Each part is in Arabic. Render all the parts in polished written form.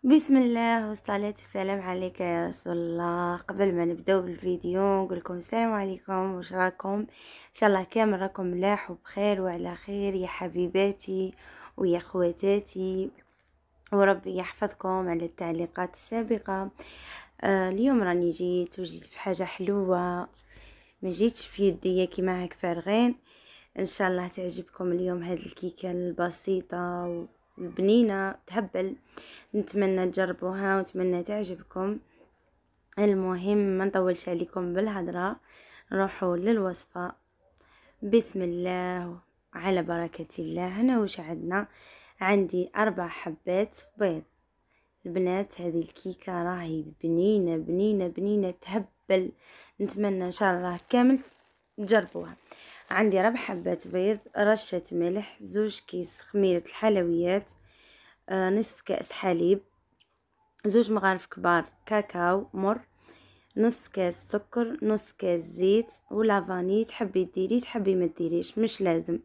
بسم الله والصلاة والسلام عليك يا رسول الله. قبل ما نبداو بالفيديو نقول لكم السلام عليكم، واش راكم؟ ان شاء الله كامل راكم ملاح وبخير وعلى خير يا حبيباتي ويا خواتاتي، وربي يحفظكم على التعليقات السابقة. اليوم راني جيت بحاجة حلوة، ما جيتش في يدي كيما هاك فارغين. ان شاء الله تعجبكم اليوم هاد الكيكه البسيطه والبنينه تهبل. نتمنى تجربوها ونتمنى تعجبكم. المهم ما نطولش عليكم بالهضره، نروحوا للوصفه. بسم الله على بركه الله. هنا واش عندي 4 حبات بيض. البنات هذه الكيكه راهي بنينه بنينه بنينه تهبل. نتمنى ان شاء الله كامل تجربوها. عندي 4 حبات بيض، رشة ملح، 2 كيس خميرة الحلويات، نصف كأس حليب، 2 مغارف كبار كاكاو مر، نص كاس سكر، نص كاس زيت، ولافاني تحبي ديري تحبي ما ديريش مش لازم.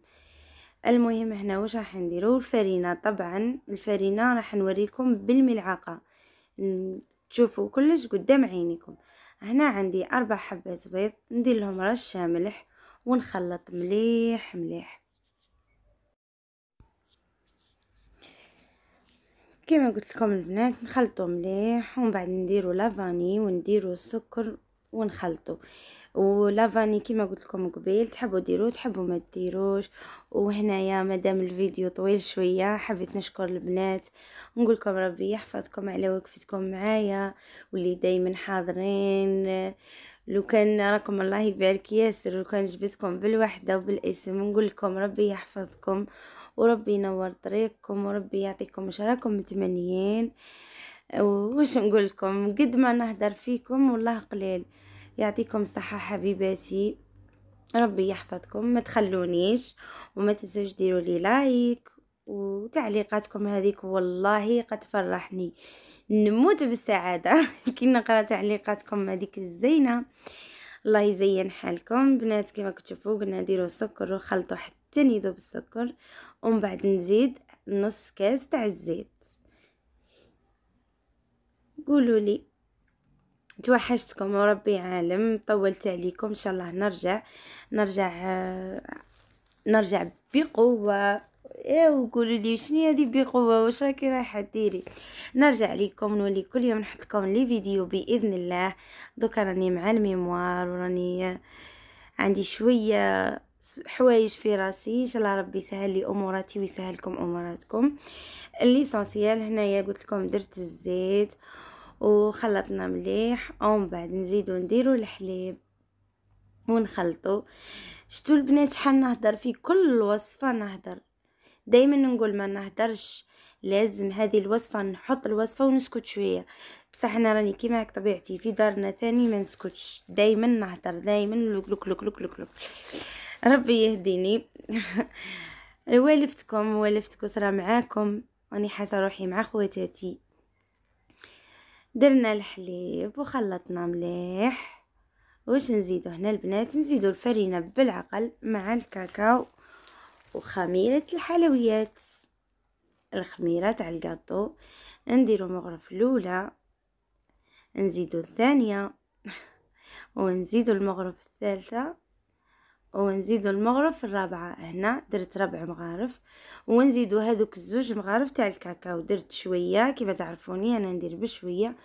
المهم هنا واش راح نديرو؟ الفرينه. طبعا الفرينه راح نوريكم بالملعقه، تشوفوا كلش قدام عينيكم. هنا عندي 4 حبات بيض، ندير لهم رشه ملح ونخلط مليح مليح. كما قلت لكم البنات نخلطوا مليح، ومن بعد نديروا لافاني ونديروا السكر ونخلطوا. ولافاني كما قلت لكم قبيل تحبوا ديروه تحبوا ما ديروش. وهنايا مادام الفيديو طويل شويه حبيت نشكر البنات ونقول لكم ربي يحفظكم على وقفتكم معايا واللي دايما حاضرين. لو كان راكم الله يبارك ياسر، لو كان جبتكم بالوحده وبالاسم نقول لكم ربي يحفظكم وربي ينور طريقكم وربي يعطيكم واش راكم متمنيين. وش نقول لكم؟ قد ما نهدر فيكم والله قليل. يعطيكم الصحة حبيباتي، ربي يحفظكم. ما تخلونيش وما تنسوش ديروا لي لايك وتعليقاتكم هذيك والله قد فرحني، نموت بالسعادة كي نقرا تعليقاتكم هذيك الزينة. الله يزين حالكم بنات. كما كتشوفوا قلنا نديروا السكر وخلطوا حتى يذوب السكر، ومن بعد نزيد نص كاس تاع الزيت. قولوا لي توحشتكم وربي عالم، طولت عليكم. ان شاء الله نرجع بقوه. وقولوا لي شنو هذه بقوه، واش راكي رايحه ديري؟ نرجع لكم نولي كل يوم نحط لكم لي فيديو باذن الله. دوكا راني مع الميموار وراني عندي شويه حوايج في راسي، ان شاء الله ربي يسهل لي اموراتي ويسهل لكم اموراتكم. الليسونسيال هنايا قلت لكم درت الزيت وخلطنا مليح، ومن بعد نزيدو نديرو الحليب ونخلطو. شتو البنات شحال نهدر في كل وصفه، نهدر دايما نقول ما نهدرش، لازم هذه الوصفه نحط الوصفه ونسكت شويه. بصح انا راني كيما هاك طبيعتي في دارنا ثاني ما نسكتش، دايما نهدر دايما لوك لوك لوك لوك لوك لوك. ربي يهديني. والفتكم صرا معاكم، راني حاسه روحي مع خواتاتي. درنا الحليب وخلطنا مليح. واش نزيدو هنا البنات؟ نزيدو الفرينه بالعقل مع الكاكاو وخميره الحلويات، الخميره تاع الكاطو. نديرو مغرف الاولى، نزيدو الثانيه، ونزيدو المغرف الثالثه، ونزيدو المغرف الرابعه. هنا درت 4 مغارف، ونزيدو هذوك 2 مغارف تاع الكاكاو. درت شويه كيما تعرفوني انا ندير بشويه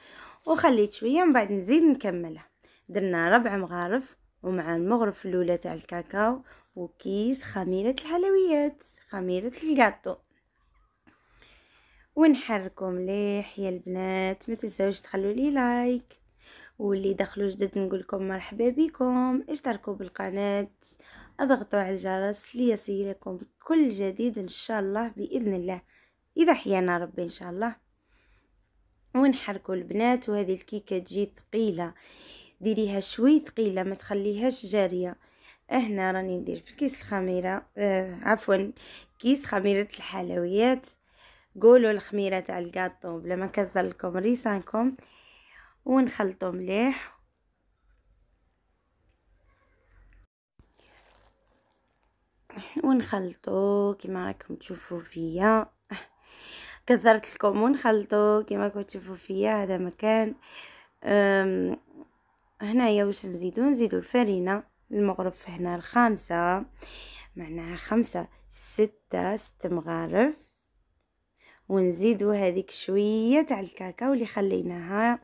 وخليت شويه من بعد نزيد نكملها. درنا 4 مغارف ومع المغرف الاولى تاع الكاكاو وكيس خميره الحلويات، خميره الكاطو. ونحركو مليح يا البنات. ما تنساوش تخلوا لي لايك، واللي دخلوا جدد نقول لكم مرحبا بكم. اشتركوا بالقناه، اضغطوا على الجرس ليصلكم كل جديد ان شاء الله باذن الله، اذا حيانا ربي ان شاء الله. ونحركوا البنات. وهذه الكيكه تجي ثقيله، ديريها شوي ثقيله ما تخليهاش جاريه. هنا راني ندير في كيس خميره عفوا كيس خميره الحلويات. قولوا الخميره تاع الكاطو بلا ما نكسر لكم ريسانكم. ونخلطوا مليح. ونخلطوا كما راكم تشوفوا فيا. كثرت لكم ونخلطوا كما كنتوا تشوفوا فيا. هذا مكان. هنايا واش نزيدو الفرينة المغرف هنا الخامسة، معناها 5 6 مغارف، ونزيدو هذيك شوية تاع الكاكاو اللي خليناها،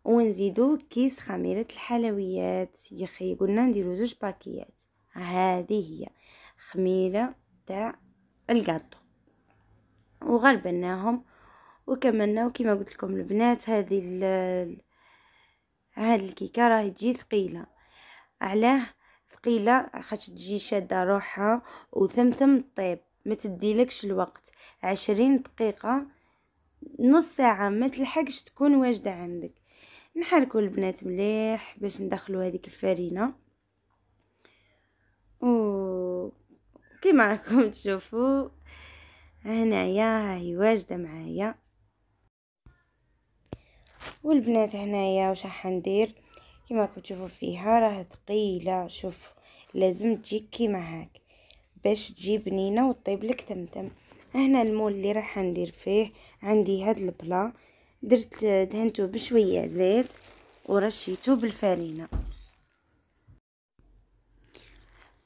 ونزيدو كيس خميرة الحلويات. يا اخي قلنا نديرو 2 باكيات. هذه هي خميرة تاع الكاطو، وغربناهم وكملنا. وكما قلت لكم البنات، هذه الكيكه راهي تجي ثقيله. علاه ثقيله؟ خاطر تجي شاده روحها وثمثم طيب، ما تديلكش الوقت. 20 دقيقه، نص ساعه ما تلحقش تكون واجده عندك. نحركوا البنات مليح باش ندخلوا هذيك الفرينه، و كيما راكم تشوفوا هنايا هي واجده معايا. والبنات هنايا واش راح ندير؟ كيما راكم تشوفوا فيها راه ثقيله. شوف، لازم تجيك كيما هاك باش تجي بنينه وطيب لك ثمثم. هنا المول اللي راح ندير فيه، عندي هاد البلا دهنته بشويه زيت ورشيته بالفرينه.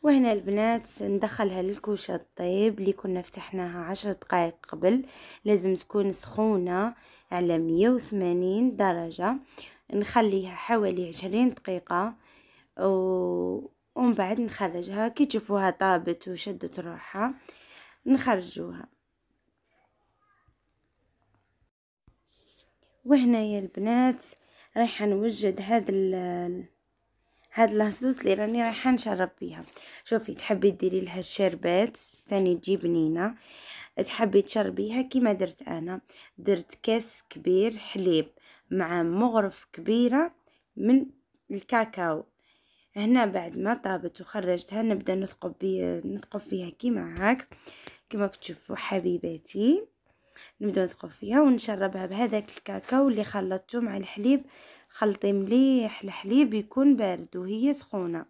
وهنا البنات ندخلها للكوشه الطيب اللي كنا فتحناها 10 دقائق قبل. لازم تكون سخونه على 180 درجه. نخليها حوالي 20 دقيقه، ومن بعد نخرجها. كي تشوفوها طابت وشدت روحها نخرجوها. وهنا يا البنات رايحه نوجد هاد الهصوص اللي راني رايحه نشرب بيها. شوفي، تحبي ديري لها الشربات ثاني تجي بنينه، تحبي تشربيها كيما درت انا. درت كاس كبير حليب مع مغرف كبيره من الكاكاو. هنا بعد ما طابت وخرجتها نبدا نثقب فيها كيما هاك، كيما تشوفوا حبيباتي. نبدا نثقب فيها ونشربها بهذاك الكاكاو اللي خلطته مع الحليب. خلطي مليح الحليب يكون بارد وهي سخونه.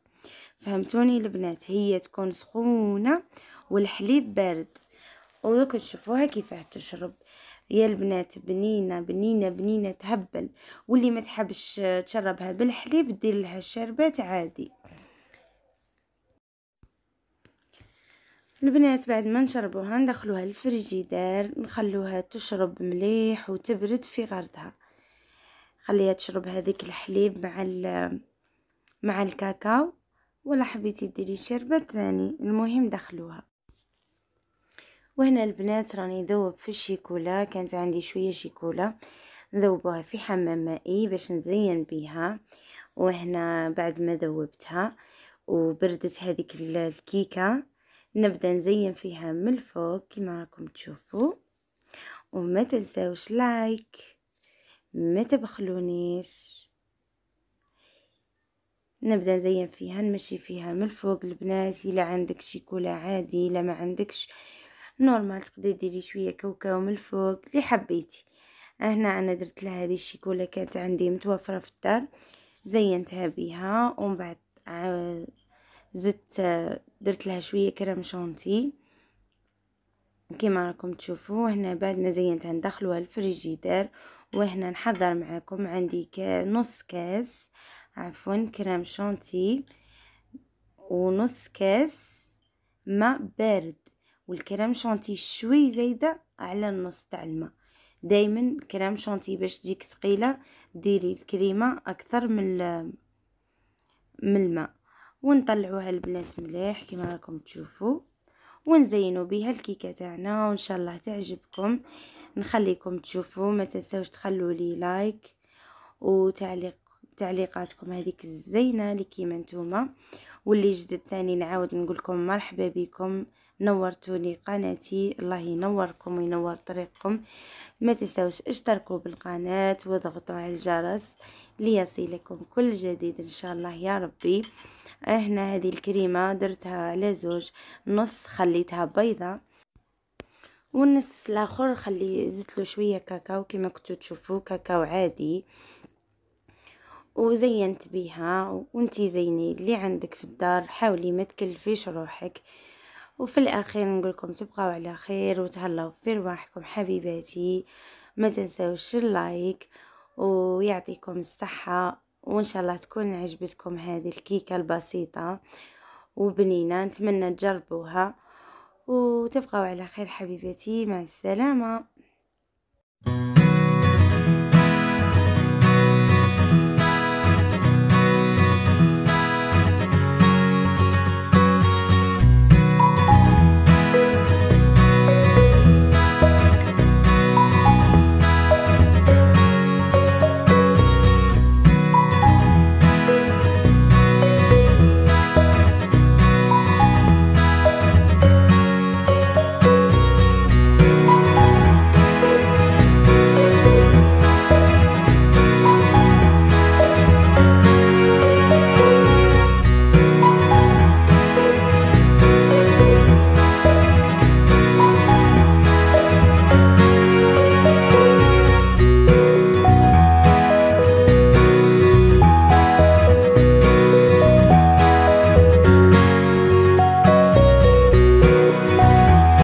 فهمتوني البنات؟ هي تكون سخونه والحليب بارد، ودوك تشوفوها كيفاه تشرب. يا البنات بنينه بنينه بنينه تهبل. واللي ما تحبش تشربها بالحليب دير لها الشربات عادي. البنات بعد ما نشربوها ندخلوها للفريجيدار، نخلوها تشرب مليح وتبرد في غرضها. خليها تشرب هذيك الحليب مع الكاكاو، ولا حبيتي ديري شربت ثاني، المهم دخلوها. وهنا البنات راني ذوب في الشيكولا. كانت عندي شويه شيكولا نذوبوها في حمام مائي باش نزين بيها. وهنا بعد ما ذوبتها وبردت هذيك الكيكه، نبدا نزين فيها من الفوق كما راكم تشوفوا. وما تنساوش لايك، ما تبخلونيش. نبدا نزين فيها، نمشي فيها من الفوق البنات. الا عندك شيكولا عادي، لا ما عندكش نورمال تقدري ديري شويه كاوكاو من الفوق اللي حبيتي. هنا انا درت لها هذه الشيكولا كانت عندي متوفره في الدار، زينتها بها. ومن بعد زدت درت لها شويه كريم شانتي كما راكم تشوفوا. هنا بعد ما زينتها ندخلوها الفريجيدار. وهنا نحضر معكم عندي نص كاس كريم شانتي ونص كاس ماء بارد. والكريم شانتي شوي زايده على النص تاع الماء. دايما كريم شانتي باش تجيك ثقيله ديري الكريمه اكثر من الماء. ونطلعوها البنات مليح كما راكم تشوفوا، ونزينوا بها الكيكه تاعنا، وان شاء الله تعجبكم. نخليكم تشوفوا، ما تنسوش تخلوا لي لايك تعليقاتكم هذيك الزينه اللي كيما نتوما. واللي جدد ثاني نعاود نقولكم مرحبا بكم، نورتوني قناتي. الله ينوركم وينور طريقكم. ما تنسوش اشتركوا بالقناه واضغطوا على الجرس ليصلكم كل جديد ان شاء الله يا ربي. هنا هذه الكريمه درتها على زوج، نص خليتها بيضه والنص الاخر زدت له شويه كاكاو كما كنتوا تشوفوا، كاكاو عادي. وزينت بيها. وانتي زيني اللي عندك في الدار، حاولي ما تكلفيش روحك. وفي الاخير نقولكم تبقاو على خير وتهلاو في رواحكم حبيباتي. ما تنسوش اللايك، ويعطيكم الصحة، وان شاء الله تكون عجبتكم هذه الكيكة البسيطة وبنينة، نتمنى تجربوها وتبقاو على خير حبيباتي. مع السلامة.